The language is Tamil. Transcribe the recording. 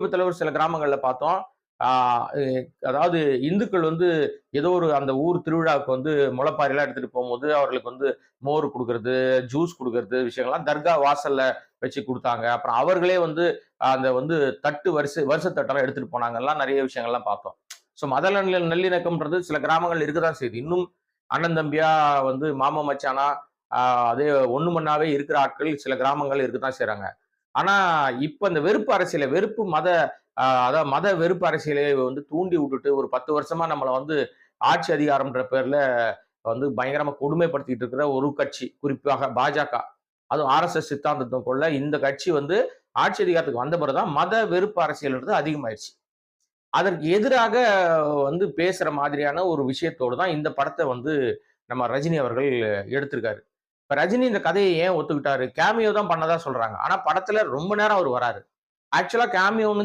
சமீபத்துல சில கிராமங்கள்ல பார்த்தோம். ஆ எ அதாவது இந்துக்கள் வந்து ஏதோ ஒரு அந்த ஊர் திருவிழாவுக்கு வந்து முளைப்பாரிலாம் எடுத்துட்டு போம்போது, அவர்களுக்கு வந்து மோர் குடுக்குறது, ஜூஸ் குடுக்குறது விஷயங்கள்லாம் தர்கா வாசல்ல வச்சு குடுத்தாங்க. அப்புறம் அவர்களே வந்து அந்த வந்து தட்டு வரிசை தட்டெல்லாம் எடுத்துட்டு போனாங்கலாம் நெறைய விஷயங்கள்லாம் பார்த்தோம். ஸோ மத நல்லிணக்கம்ன்றது சில கிராமங்கள்ல இருக்க தான் செய்யுது. இன்னும் அண்ணன் தம்பியா வந்து மாமன் மச்சானா, ஆ அதே ஒண்ணு மண்ணாவே இருக்கிற ஆட்கள் சில கிராமங்கள்ல இருக்கத்தான் செய்றாங்க. ஆனா, இப்ப இந்த வெறுப்பு அரசியல வெறுப்பு மத அதாவது மத வெறுப்பு அரசியலை வந்து தூண்டி விட்டுட்டு, ஒரு 10 வருஷமா நம்மள வந்து ஆட்சி அதிகாரம்ன்ற பேர்ல வந்து பயங்கரமா கொடுமைப்படுத்திட்டு இருக்கிற ஒரு கட்சி, குறிப்பாக பாஜக. அதுவும் ஆர்எஸ்எஸ் சித்தாந்தத்த கொண்ட இந்த கட்சி வந்து ஆட்சி அதிகாரத்துக்கு வந்த பிறகு தான் மத வெறுப்பு அரசியல்ன்றது அதிகமாயிருச்சு. அதற்கு எதிராக வந்து பேசுற மாதிரியான ஒரு விஷயத்தோடு தான் இந்த படத்த வந்து நம்ம ரஜினி அவர்கள் எடுத்திருக்காரு. இப்ப ரஜினி இந்த கதைய ஏன் ஒத்துக்கிட்டாரு? கேமியோ தான் பண்ணதா சொல்றாங்க. ஆனா படத்துல ரொம்ப நேரம் அவரு வராரு. ஆக்சுவலா கேமியோன்னு இந்த